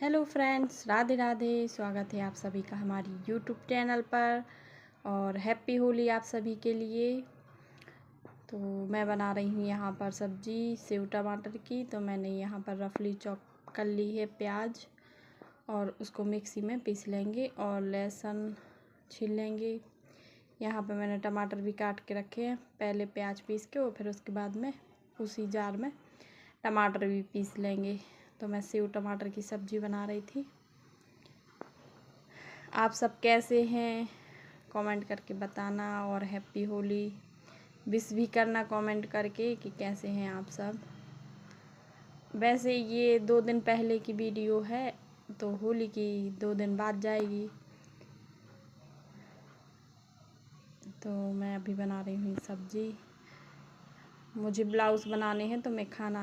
Hello friends, Radhe Radhe. स्वागत है आप सभी का हमारी यूट्यूब चैनल पर और हैप्पी होली आप सभी के लिए। तो मैं बना रही हूँ यहाँ पर सब्जी सेव टमाटर की। तो मैंने यहाँ पर रफली चॉप कर ली है प्याज और उसको मिक्सी में पीस लेंगे और लहसुन छील लेंगे। यहाँ पर मैंने टमाटर भी काट के रखे हैं, पहले प्याज पीस के और फिर उसके बाद में उसी जार में टमाटर भी पीस लेंगे। तो मैं सेव टमाटर की सब्ज़ी बना रही थी। आप सब कैसे हैं कमेंट करके बताना और हैप्पी होली विश भी करना कमेंट करके कि कैसे हैं आप सब। वैसे ये 2 दिन पहले की वीडियो है, तो होली की 2 दिन बाद जाएगी। तो मैं अभी बना रही हूँ सब्ज़ी। मुझे ब्लाउज़ बनाने हैं, तो मैं खाना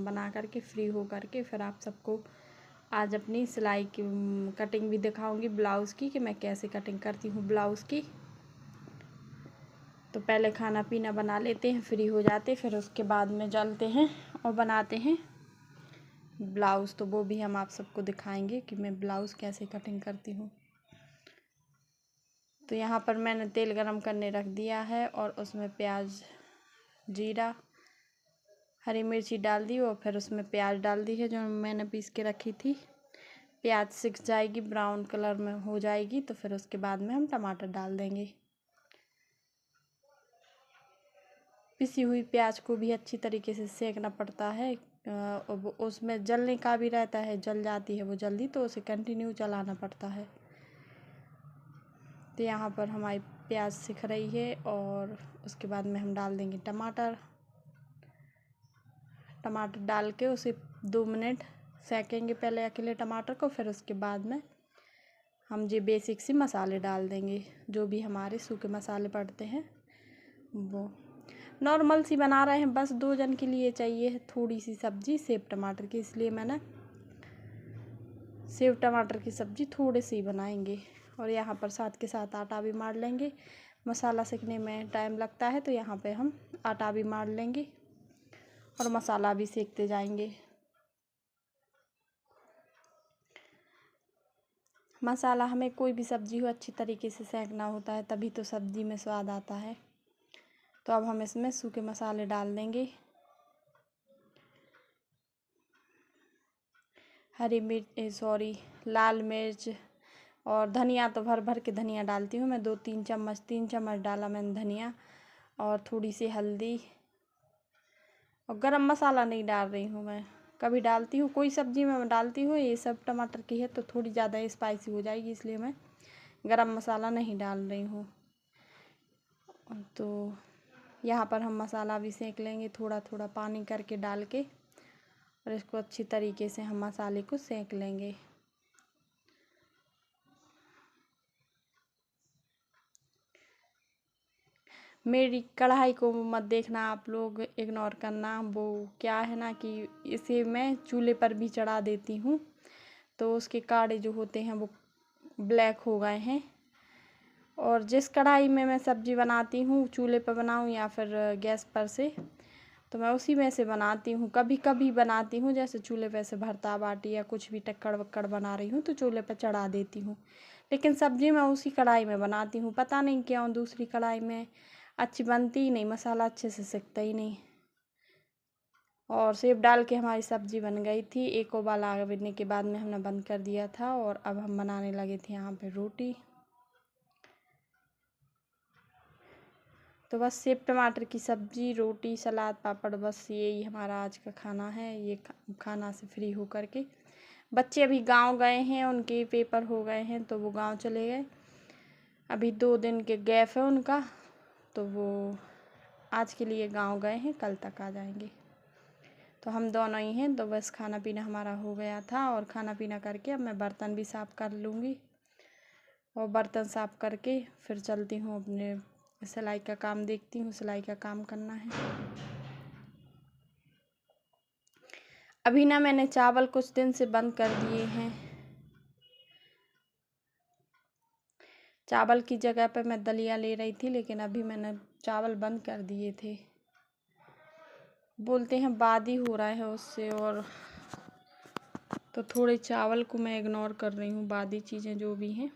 बना करके फ्री हो करके फिर आप सबको आज अपनी सिलाई की कटिंग भी दिखाऊंगी ब्लाउज़ की कि मैं कैसे कटिंग करती हूँ ब्लाउज़ की। तो पहले खाना पीना बना लेते हैं, फ्री हो जाते, फिर उसके बाद में चलते हैं और बनाते हैं ब्लाउज़। तो वो भी हम आप सबको दिखाएंगे कि मैं ब्लाउज़ कैसे कटिंग करती हूँ। तो यहाँ पर मैंने तेल गरम करने रख दिया है और उसमें प्याज, जीरा, हरी मिर्ची डाल दी और फिर उसमें प्याज डाल दी है जो मैंने पीस के रखी थी। प्याज सिक जाएगी, ब्राउन कलर में हो जाएगी, तो फिर उसके बाद में हम टमाटर डाल देंगे। पिसी हुई प्याज को भी अच्छी तरीके से सेकना पड़ता है। उसमें जलने का भी रहता है, जल जाती है वो जल्दी, तो उसे कंटिन्यू चलाना पड़ता है। तो यहाँ पर हमारी प्याज सिक रही है और उसके बाद में हम डाल देंगे टमाटर। टमाटर डाल के उसे 2 मिनट सेकेंगे पहले अकेले टमाटर को, फिर उसके बाद में हम ये बेसिक सी मसाले डाल देंगे, जो भी हमारे सूखे मसाले पड़ते हैं वो। नॉर्मल सी बना रहे हैं, बस 2 जन के लिए चाहिए थोड़ी सी सब्ज़ी सेव टमाटर की, इसलिए मैंने सेव टमाटर की सब्ज़ी थोड़े से ही बनाएंगे। और यहाँ पर साथ के साथ आटा भी मार लेंगे। मसाला सीखने में टाइम लगता है, तो यहाँ पे हम आटा भी मार लेंगे और मसाला भी सेकते जाएंगे। मसाला हमें कोई भी सब्ज़ी हो अच्छी तरीके से सेकना होता है, तभी तो सब्ज़ी में स्वाद आता है। तो अब हम इसमें सूखे मसाले डाल देंगे। लाल मिर्च और धनिया तो भर भर के धनिया डालती हूँ मैं। 3 चम्मच डाला मैंने धनिया और थोड़ी सी हल्दी। और गरम मसाला नहीं डाल रही हूँ मैं, कभी डालती हूँ कोई सब्ज़ी में डालती हूँ। ये सब टमाटर की है तो थोड़ी ज़्यादा स्पाइसी हो जाएगी, इसलिए मैं गरम मसाला नहीं डाल रही हूँ। तो यहाँ पर हम मसाला भी सेक लेंगे, थोड़ा थोड़ा पानी करके डाल के, और इसको अच्छी तरीके से हम मसाले को सेक लेंगे। मेरी कढ़ाई को मत देखना आप लोग, इग्नोर करना। वो क्या है ना कि इसे मैं चूल्हे पर भी चढ़ा देती हूँ, तो उसके काड़े जो होते हैं वो ब्लैक हो गए हैं। और जिस कढ़ाई में मैं सब्ज़ी बनाती हूँ, चूल्हे पर बनाऊँ या फिर गैस पर से, तो मैं उसी में से बनाती हूँ। कभी कभी बनाती हूँ जैसे चूल्हे पर से भरता बाटी या कुछ भी टक्कड़ वक्कड़ बना रही हूँ तो चूल्हे पर चढ़ा देती हूँ, लेकिन सब्ज़ी मैं उसी कढ़ाई में बनाती हूँ। पता नहीं क्यों दूसरी कढ़ाई में अच्छी बनती ही नहीं, मसाला अच्छे से सिकता ही नहीं। और सेव डाल के हमारी सब्ज़ी बन गई थी। एक उबाल आने के बाद में हमने बंद कर दिया था और अब हम बनाने लगे थे यहाँ पे रोटी। तो बस सेव टमाटर की सब्ज़ी, रोटी, सलाद, पापड़, बस यही हमारा आज का खाना है। ये खाना से फ्री हो करके बच्चे अभी गांव गए हैं, उनके पेपर हो गए हैं तो वो गांव चले गए। अभी 2 दिन के गैप है उनका, तो वो आज के लिए गांव गए हैं, कल तक आ जाएंगे। तो हम दोनों ही हैं। तो बस खाना पीना हमारा हो गया था और खाना पीना करके अब मैं बर्तन भी साफ़ कर लूँगी। और बर्तन साफ़ करके फिर चलती हूँ अपने सिलाई का काम देखती हूँ, सिलाई का काम करना है। अभी ना मैंने चावल कुछ दिन से बंद कर दिए हैं। चावल की जगह पे मैं दलिया ले रही थी, लेकिन अभी मैंने चावल बंद कर दिए थे। बोलते हैं बादी हो रहा है उससे और तो थोड़े चावल को मैं इग्नोर कर रही हूँ, बाकी चीज़ें जो भी हैं।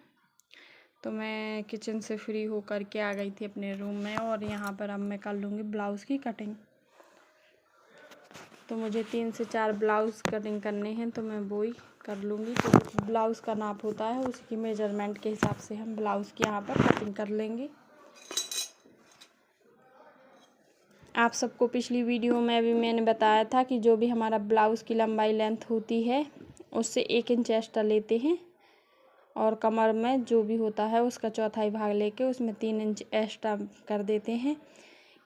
तो मैं किचन से फ्री होकर के आ गई थी अपने रूम में, और यहाँ पर अब मैं कर लूँगी ब्लाउज़ की कटिंग। तो मुझे 3 से 4 ब्लाउज़ कटिंग करने हैं, तो मैं वो ही कर लूँगी। तो ब्लाउज़ का नाप होता है, उसकी मेजरमेंट के हिसाब से हम ब्लाउज़ की यहाँ पर कटिंग कर लेंगे। आप सबको पिछली वीडियो में भी मैंने बताया था कि जो भी हमारा ब्लाउज़ की लंबाई लेंथ होती है उससे 1 इंच एक्स्ट्रा लेते हैं, और कमर में जो भी होता है उसका चौथाई भाग लेके उसमें 3 इंच एक्स्ट्रा कर देते हैं,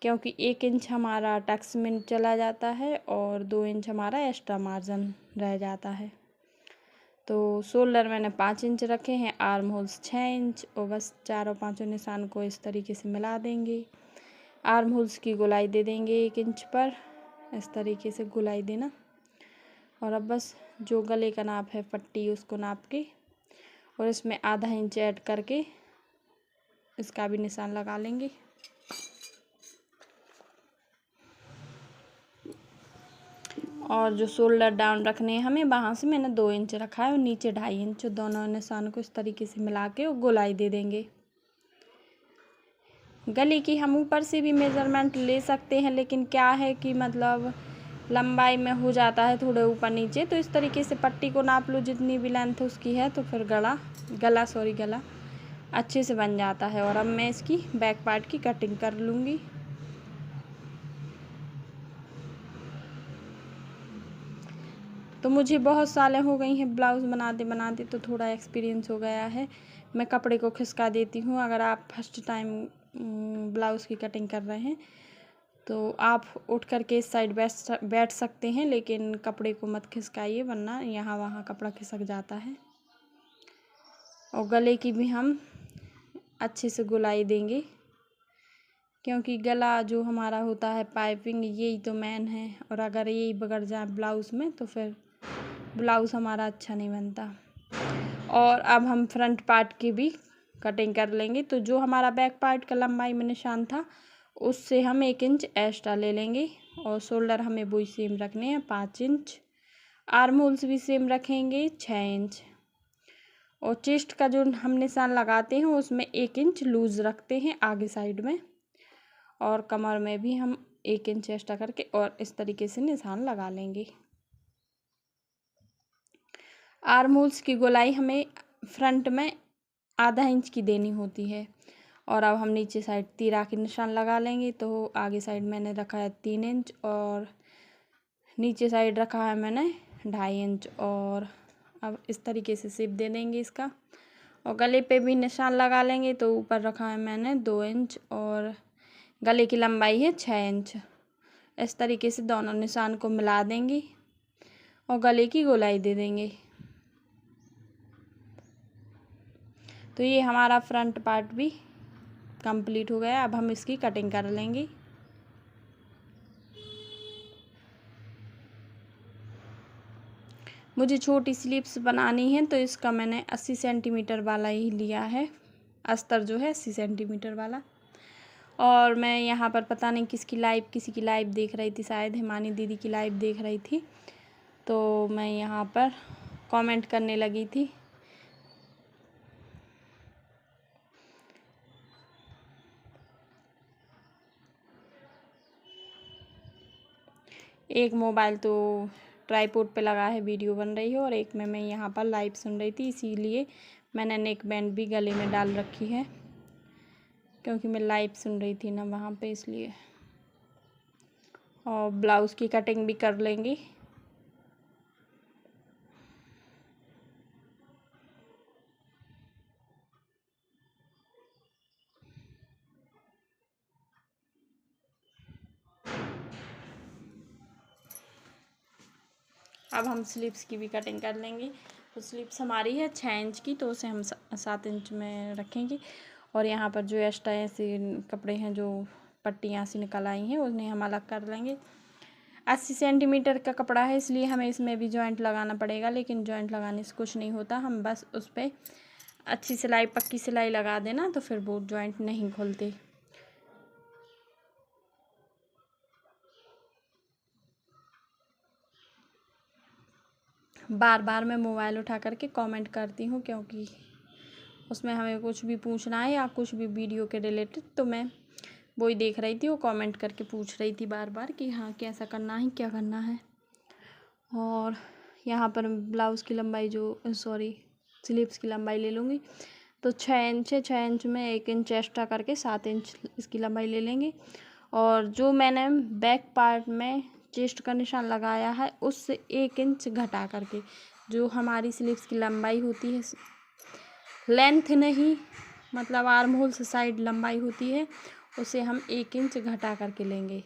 क्योंकि 1 इंच हमारा टक्स में चला जाता है और 2 इंच हमारा एक्स्ट्रा मार्जिन रह जाता है। तो शोल्डर मैंने 5 इंच रखे हैं, आर्म होल्स 6 इंच, और बस चारों पाँचों निशान को इस तरीके से मिला देंगे। आर्म होल्स की गोलाई दे देंगे 1 इंच पर, इस तरीके से गोलाई देना। और अब बस जो गले का नाप है पट्टी उसको नाप के और इसमें आधा इंच ऐड करके इसका भी निशान लगा लेंगे। और जो शोल्डर डाउन रखने हैं हमें, वहाँ से मैंने 2 इंच रखा है और नीचे 2.5 इंच, दोनों निशान को इस तरीके से मिला के और गोलाई दे देंगे। गले की हम ऊपर से भी मेज़रमेंट ले सकते हैं, लेकिन क्या है कि मतलब लंबाई में हो जाता है थोड़े ऊपर नीचे, तो इस तरीके से पट्टी को नाप लो जितनी भी लेंथ उसकी है, तो फिर गला अच्छे से बन जाता है। और अब मैं इसकी बैक पार्ट की कटिंग कर लूँगी। तो मुझे बहुत सालें हो गई हैं ब्लाउज़ बनाते बनाते, तो थोड़ा एक्सपीरियंस हो गया है। मैं कपड़े को खिसका देती हूँ। अगर आप फर्स्ट टाइम ब्लाउज़ की कटिंग कर रहे हैं तो आप उठ करके इस साइड बैठ सकते हैं, लेकिन कपड़े को मत खिसकाइए, वरना यहाँ वहाँ कपड़ा खिसक जाता है। और गले की भी हम अच्छे से गोलाई देंगे, क्योंकि गला जो हमारा होता है पाइपिंग, यही तो मेन है, और अगर यही बिगड़ जाए ब्लाउज़ में तो फिर ब्लाउज़ हमारा अच्छा नहीं बनता। और अब हम फ्रंट पार्ट की भी कटिंग कर लेंगे। तो जो हमारा बैक पार्ट का लंबाई में निशान था उससे हम 1 इंच एक्स्ट्रा ले लेंगे, और शोल्डर हमें वही सेम रखने हैं 5 इंच, आर्म होल्स भी सेम रखेंगे 6 इंच, और चेस्ट का जो हम निशान लगाते हैं उसमें 1 इंच लूज़ रखते हैं आगे साइड में, और कमर में भी हम 1 इंच एक्स्ट्रा करके और इस तरीके से निशान लगा लेंगे। आर्म होल्स की गोलाई हमें फ्रंट में आधा इंच की देनी होती है। और अब हम नीचे साइड तीरा के निशान लगा लेंगे। तो आगे साइड मैंने रखा है 3 इंच और नीचे साइड रखा है मैंने 2.5 इंच, और अब इस तरीके से शेप दे देंगे इसका। और गले पे भी निशान लगा लेंगे। तो ऊपर रखा है मैंने 2 इंच और गले की लंबाई है 6 इंच। इस तरीके से दोनों निशान को मिला देंगे और गले की गोलाई दे देंगे। तो ये हमारा फ्रंट पार्ट भी कंप्लीट हो गया। अब हम इसकी कटिंग कर लेंगे। मुझे छोटी स्लीव्स बनानी है, तो इसका मैंने 80 सेंटीमीटर वाला ही लिया है, अस्तर जो है 80 सेंटीमीटर वाला। और मैं यहाँ पर पता नहीं किसी की लाइव देख रही थी, शायद हिमानी दीदी की लाइव देख रही थी, तो मैं यहाँ पर कमेंट करने लगी थी। एक मोबाइल तो ट्राईपोड पे लगा है, वीडियो बन रही है, और एक में मैं यहाँ पर लाइव सुन रही थी, इसीलिए मैंने नेक बैंड भी गले में डाल रखी है, क्योंकि मैं लाइव सुन रही थी ना वहाँ पे, इसलिए। और ब्लाउज़ की कटिंग भी कर लेंगे। अब हम स्लीव्स की भी कटिंग कर लेंगे। तो स्लीव्स हमारी है 6 इंच की, तो उसे हम 7 इंच में रखेंगे। और यहाँ पर जो एक्स्ट्रा ऐसे कपड़े हैं, जो पट्टियाँ सी निकल आई हैं, उन्हें हम अलग कर लेंगे। 80 सेंटीमीटर का कपड़ा है, इसलिए हमें इसमें भी जॉइंट लगाना पड़ेगा, लेकिन जॉइंट लगाने से कुछ नहीं होता। हम बस उस पर अच्छी सिलाई, पक्की सिलाई लगा देना, तो फिर वो जॉइंट नहीं खुलते। बार बार मैं मोबाइल उठा करके कमेंट करती हूँ, क्योंकि उसमें हमें कुछ भी पूछना है या कुछ भी वीडियो के रिलेटेड, तो मैं वही देख रही थी, वो कमेंट करके पूछ रही थी बार बार कि हाँ कैसा करना है, क्या करना है। और यहाँ पर ब्लाउज़ की लंबाई स्लीव्स की लंबाई ले लूँगी, तो 6 इंच में 1 इंच एक्स्ट्रा करके 7 इंच इसकी लंबाई ले लेंगे। और जो मैंने बैक पार्ट में चेस्ट का निशान लगाया है उससे 1 इंच घटा करके, जो हमारी स्लीव्स की लंबाई होती है, लेंथ नहीं मतलब आर्म होल से साइड लंबाई होती है, उसे हम 1 इंच घटा करके लेंगे।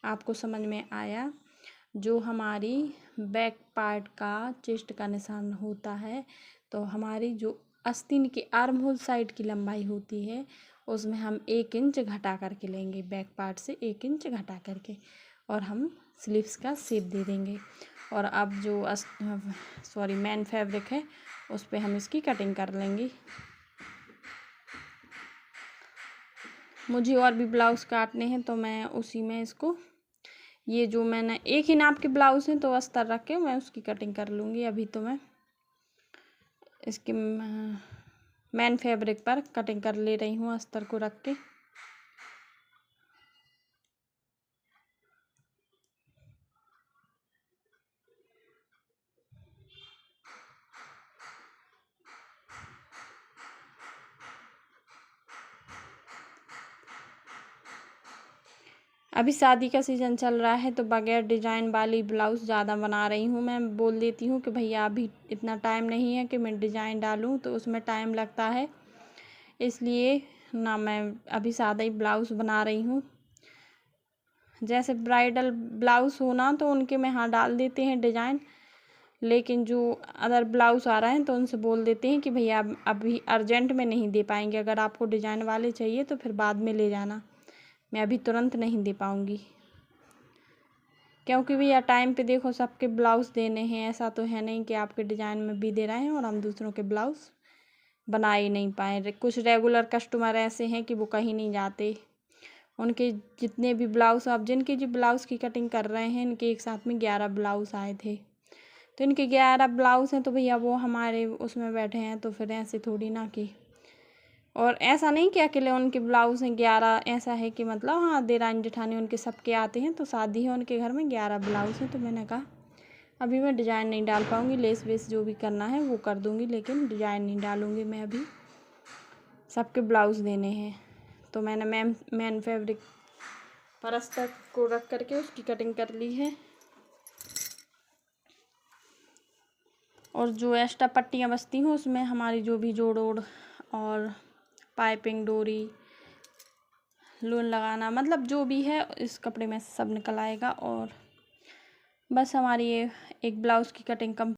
आपको समझ में आया? जो हमारी बैक पार्ट का चेस्ट का निशान होता है, तो हमारी जो आस्तीन की आर्म होल साइड की लंबाई होती है उसमें हम 1 इंच घटा करके लेंगे, बैक पार्ट से 1 इंच घटा करके, और हम स्लीव्स का शेप दे देंगे। और अब जो मेन फैब्रिक है उस पे हम इसकी कटिंग कर लेंगे। मुझे और भी ब्लाउज़ काटने हैं, तो मैं उसी में इसको, ये जो मैंने एक ही नाप के ब्लाउज़ हैं तो अस्तर रख के मैं उसकी कटिंग कर लूँगी। अभी तो मैं इसके मेन फैब्रिक पर कटिंग कर ले रही हूँ अस्तर को रख के। अभी शादी का सीज़न चल रहा है, तो बगैर डिज़ाइन वाली ब्लाउज़ ज़्यादा बना रही हूँ। मैं बोल देती हूँ कि भैया अभी इतना टाइम नहीं है कि मैं डिज़ाइन डालूँ, तो उसमें टाइम लगता है, इसलिए ना मैं अभी सादा ही ब्लाउज़ बना रही हूँ। जैसे ब्राइडल ब्लाउज़ हो ना, तो उनके में हाँ डाल देते हैं डिज़ाइन, लेकिन जो अदर ब्लाउज़ आ रहे हैं तो उनसे बोल देते हैं कि भैया अभी अर्जेंट में नहीं दे पाएंगे, अगर आपको डिज़ाइन वाले चाहिए तो फिर बाद में ले जाना, मैं अभी तुरंत नहीं दे पाऊँगी। क्योंकि भैया टाइम पे देखो सबके ब्लाउज़ देने हैं, ऐसा तो है नहीं कि आपके डिज़ाइन में भी दे रहे हैं और हम दूसरों के ब्लाउज़ बना ही नहीं पाए। कुछ रेगुलर कस्टमर ऐसे हैं कि वो कहीं नहीं जाते, उनके जितने भी ब्लाउज़, आप जिनकी जो ब्लाउज़ की कटिंग कर रहे हैं, इनके एक साथ में 11 ब्लाउज़ आए थे, तो इनके 11 ब्लाउज़ हैं, तो भैया वो हमारे उसमें बैठे हैं, तो फिर ऐसे थोड़ी ना कि, और ऐसा नहीं कि अकेले उनके ब्लाउज़ हैं 11, ऐसा है कि मतलब हाँ देरानी जेठानी उनके सबके आते हैं, तो शादी है उनके घर में 11 ब्लाउज़ हैं। तो मैंने कहा अभी मैं डिज़ाइन नहीं डाल पाऊँगी, लेस वेस जो भी करना है वो कर दूँगी, लेकिन डिज़ाइन नहीं डालूँगी मैं, अभी सबके ब्लाउज़ देने हैं। तो मैंने मेन फैब्रिक पर अस्तर को रख करके उसकी कटिंग कर ली है, और जो एक्स्ट्रा पट्टियाँ बचती हैं उसमें हमारी जो भी जोड़ ओड़ और पाइपिंग, डोरी, लून लगाना, मतलब जो भी है इस कपड़े में सब निकल आएगा। और बस हमारी ये एक ब्लाउज़ की कटिंग